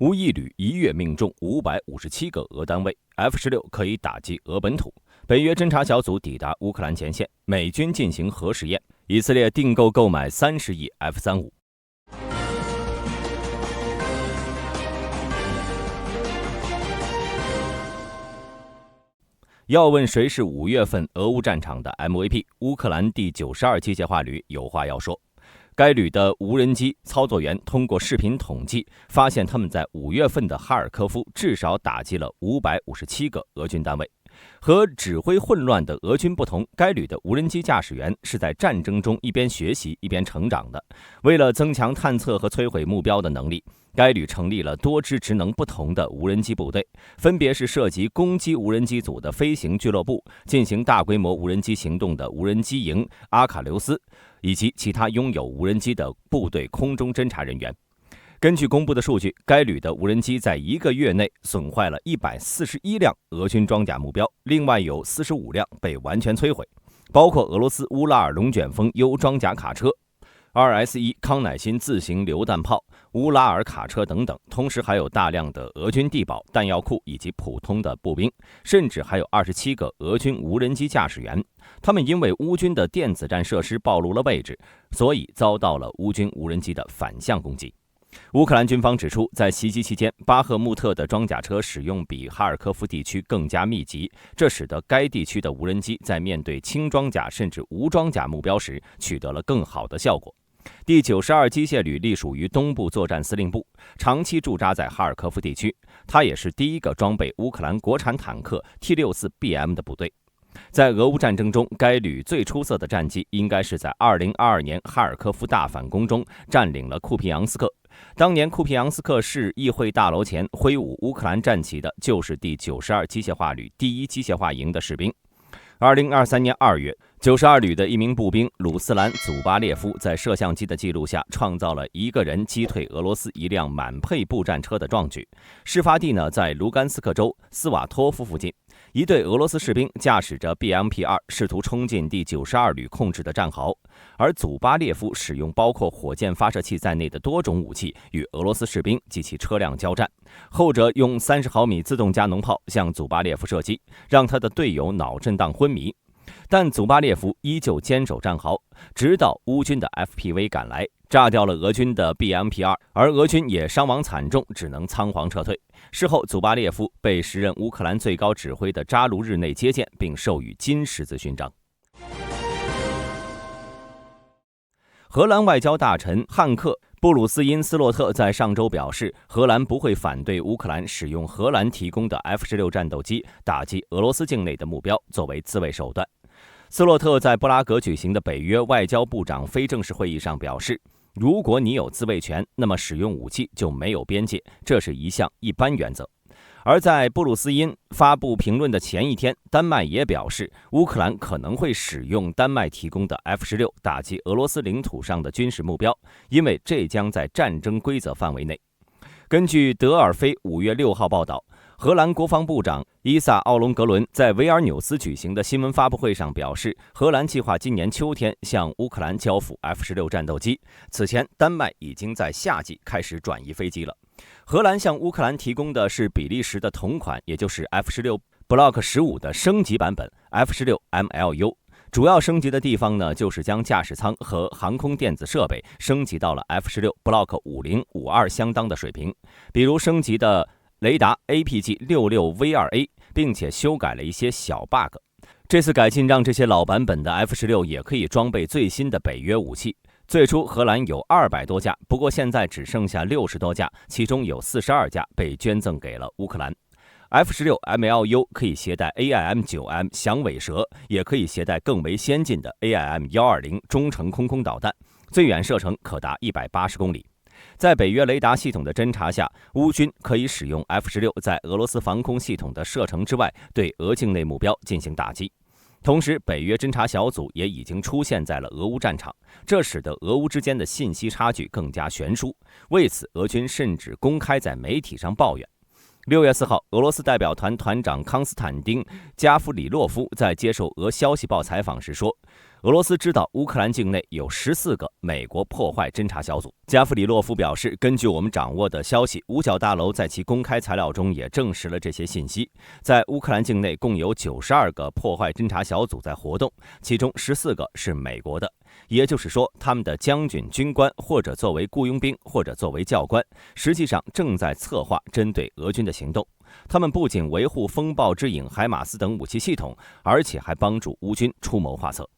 乌一旅一月命中557个俄单位 ，F-16可以打击俄本土。北约侦察小组抵达乌克兰前线，美军进行核试验，以色列订购买30亿 F-35。要问谁是5月份俄乌战场的 MVP， 乌克兰第92机械化旅有话要说。该旅的无人机操作员通过视频统计，发现他们在5月份的哈尔科夫至少打击了557个俄军单位。和指挥混乱的俄军不同，该旅的无人机驾驶员是在战争中一边学习一边成长的。为了增强探测和摧毁目标的能力，该旅成立了多支职能不同的无人机部队，分别是涉及攻击无人机组的飞行俱乐部、进行大规模无人机行动的无人机营阿卡留斯，以及其他拥有无人机的部队空中侦察人员。根据公布的数据，该旅的无人机在1个月内损坏了141辆俄军装甲目标，另外有45辆被完全摧毁，包括俄罗斯乌拉尔龙卷风 U 装甲卡车、2S1康乃馨自行榴弹炮、乌拉尔卡车等等，同时还有大量的俄军地堡、弹药库以及普通的步兵，甚至还有27个俄军无人机驾驶员。他们因为乌军的电子战设施暴露了位置，所以遭到了乌军无人机的反向攻击。乌克兰军方指出，在袭击期间，巴赫穆特的装甲车使用比哈尔科夫地区更加密集，这使得该地区的无人机在面对轻装甲甚至无装甲目标时取得了更好的效果。第92机械旅隶属于东部作战司令部，长期驻扎在哈尔科夫地区，它也是第一个装备乌克兰国产坦克 T-64BM 的部队。在俄乌战争中，该旅最出色的战绩应该是在2022年哈尔科夫大反攻中占领了库皮扬斯克。当年库皮扬斯克市议会大楼前挥舞乌克兰战旗的就是第92机械化旅第1机械化营的士兵。2023年2月，92旅的一名步兵鲁斯兰·祖巴列夫在摄像机的记录下创造了一个人击退俄罗斯一辆满配步战车的壮举。事发地呢在卢甘斯克州斯瓦托夫附近。一队俄罗斯士兵驾驶着 BMP-2 试图冲进第92旅控制的战壕，而祖巴列夫使用包括火箭发射器在内的多种武器与俄罗斯士兵及其车辆交战，后者用30毫米自动加农炮向祖巴列夫射击，让他的队友脑震荡昏迷。但祖巴列夫依旧坚守战壕，直到乌军的 FPV 赶来，炸掉了俄军的 BMP-2， 而俄军也伤亡惨重，只能仓皇撤退。事后，祖巴列夫被时任乌克兰最高指挥的扎卢日内接见，并授予金十字勋章。荷兰外交大臣汉克·布鲁斯因斯洛特在上周表示，荷兰不会反对乌克兰使用荷兰提供的 F-16战斗机打击俄罗斯境内的目标，作为自卫手段。斯洛特在布拉格举行的北约外交部长非正式会议上表示，如果你有自卫权，那么使用武器就没有边界，这是一项一般原则。而在布鲁斯因发布评论的前一天，丹麦也表示，乌克兰可能会使用丹麦提供的 F-16打击俄罗斯领土上的军事目标，因为这将在战争规则范围内。根据德尔菲5月6号报道，荷兰国防部长伊萨奥隆格伦在维尔纽斯举行的新闻发布会上表示，荷兰计划今年秋天向乌克兰交付 F-16战斗机。此前，丹麦已经在夏季开始转移飞机了。荷兰向乌克兰提供的是比利时的同款，也就是 F-16 Block 15的升级版本 F-16 MLU。主要升级的地方呢，就是将驾驶舱和航空电子设备升级到了 F-16 Block 50、52相当的水平，比如升级的雷达 APG-66V2A， 并且修改了一些小 bug。这次改进让这些老版本的 F-16也可以装备最新的北约武器。最初荷兰有200多架，不过现在只剩下60多架，其中有42架被捐赠给了乌克兰。F-16 MLU 可以携带 AIM-9M 响尾蛇，也可以携带更为先进的 AIM-120 中程空空导弹，最远射程可达180公里。在北约雷达系统的侦察下，乌军可以使用 F-16在俄罗斯防空系统的射程之外对俄境内目标进行打击。同时，北约侦察小组也已经出现在了俄乌战场，这使得俄乌之间的信息差距更加悬殊。为此，俄军甚至公开在媒体上抱怨。6月4号，俄罗斯代表团团长康斯坦丁·加夫里洛夫在接受俄消息报采访时说，俄罗斯知道乌克兰境内有14个美国破坏侦察小组。加夫里洛夫表示，根据我们掌握的消息，五角大楼在其公开材料中也证实了这些信息。在乌克兰境内共有92个破坏侦察小组在活动，其中14个是美国的。也就是说，他们的将军、军官或者作为雇佣兵，或者作为教官，实际上正在策划针对俄军的行动。他们不仅维护风暴之影、海马斯等武器系统，而且还帮助乌军出谋划策。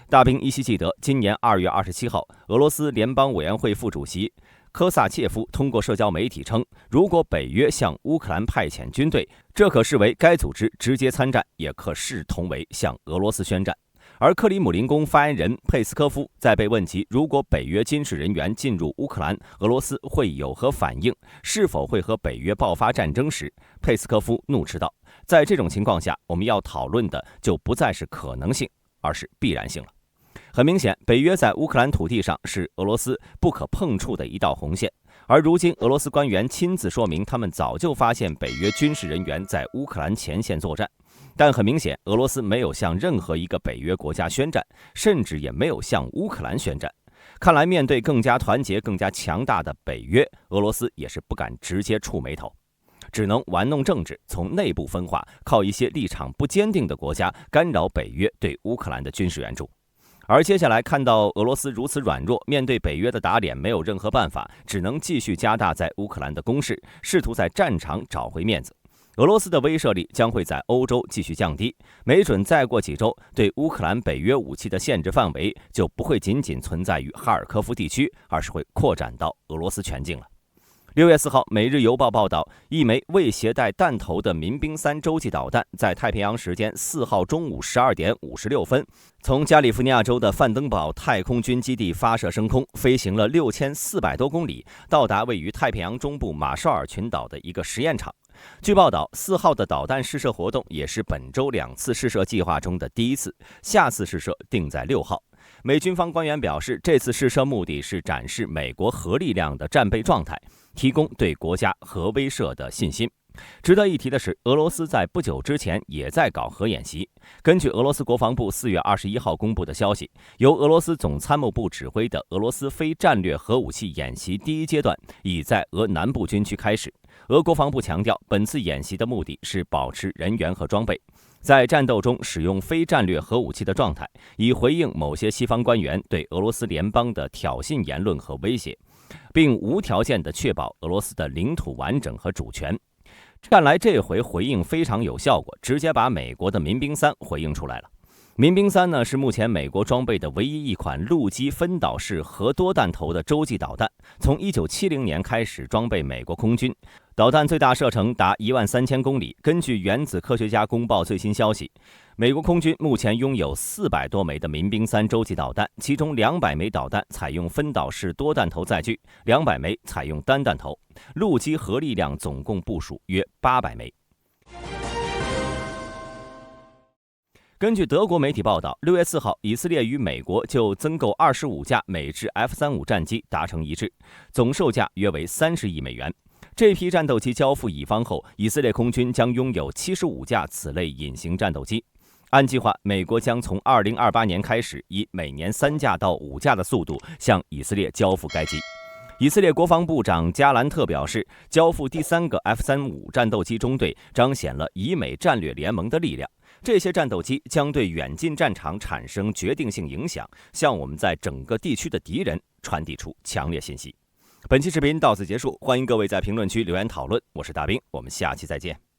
大兵依稀记得，今年2月27号，俄罗斯联邦委员会副主席科萨切夫通过社交媒体称，如果北约向乌克兰派遣军队，这可视为该组织直接参战，也可视同为向俄罗斯宣战。而克里姆林宫发言人佩斯科夫在被问及如果北约军事人员进入乌克兰，俄罗斯会有何反应，是否会和北约爆发战争时，佩斯科夫怒斥道，在这种情况下，我们要讨论的就不再是可能性，而是必然性了。很明显，北约在乌克兰土地上是俄罗斯不可碰触的一道红线，而如今俄罗斯官员亲自说明，他们早就发现北约军事人员在乌克兰前线作战。但很明显，俄罗斯没有向任何一个北约国家宣战，甚至也没有向乌克兰宣战。看来，面对更加团结、更加强大的北约，俄罗斯也是不敢直接触眉头，只能玩弄政治，从内部分化，靠一些立场不坚定的国家干扰北约对乌克兰的军事援助。而接下来看到俄罗斯如此软弱，面对北约的打脸没有任何办法，只能继续加大在乌克兰的攻势，试图在战场找回面子。俄罗斯的威慑力将会在欧洲继续降低，没准再过几周，对乌克兰北约武器的限制范围就不会仅仅存在于哈尔科夫地区，而是会扩展到俄罗斯全境了。6月4号，《每日邮报》报道，一枚未携带弹头的民兵3洲际导弹在太平洋时间4号中午12点56分，从加利福尼亚州的范登堡太空军基地发射升空，飞行了6400多公里，到达位于太平洋中部马绍尔群岛的一个实验场。据报道，4号的导弹试射活动也是本周2次试射计划中的第一次，下次试射定在6号。美军方官员表示，这次试射目的是展示美国核力量的战备状态，提供对国家核威慑的信心。值得一提的是，俄罗斯在不久之前也在搞核演习。根据俄罗斯国防部4月21号公布的消息，由俄罗斯总参谋部指挥的俄罗斯非战略核武器演习第一阶段已在俄南部军区开始。俄国防部强调，本次演习的目的是保持人员和装备，在战斗中使用非战略核武器的状态，以回应某些西方官员对俄罗斯联邦的挑衅言论和威胁，并无条件地确保俄罗斯的领土完整和主权。看来这回回应非常有效果，直接把美国的民兵3回应出来了。民兵3呢，是目前美国装备的唯一一款陆基分导式核多弹头的洲际导弹，从1970年开始装备美国空军。导弹最大射程达13000公里。根据原子科学家公报最新消息，美国空军目前拥有400多枚的民兵3洲际导弹，其中200枚导弹采用分导式多弹头载具，200枚采用单弹头，陆基核力量总共部署约800枚。根据德国媒体报道，6月4号，以色列与美国就增购25架美制 F-35战机达成一致，总售价约为30亿美元。这批战斗机交付乙方后，以色列空军将拥有75架此类隐形战斗机。按计划，美国将从2028年开始，以每年3架到5架的速度向以色列交付该机。以色列国防部长加兰特表示，交付第3个 F-35战斗机中队彰显了以美战略联盟的力量。这些战斗机将对远近战场产生决定性影响，向我们在整个地区的敌人传递出强烈信息。本期视频到此结束，欢迎各位在评论区留言讨论。我是大兵，我们下期再见。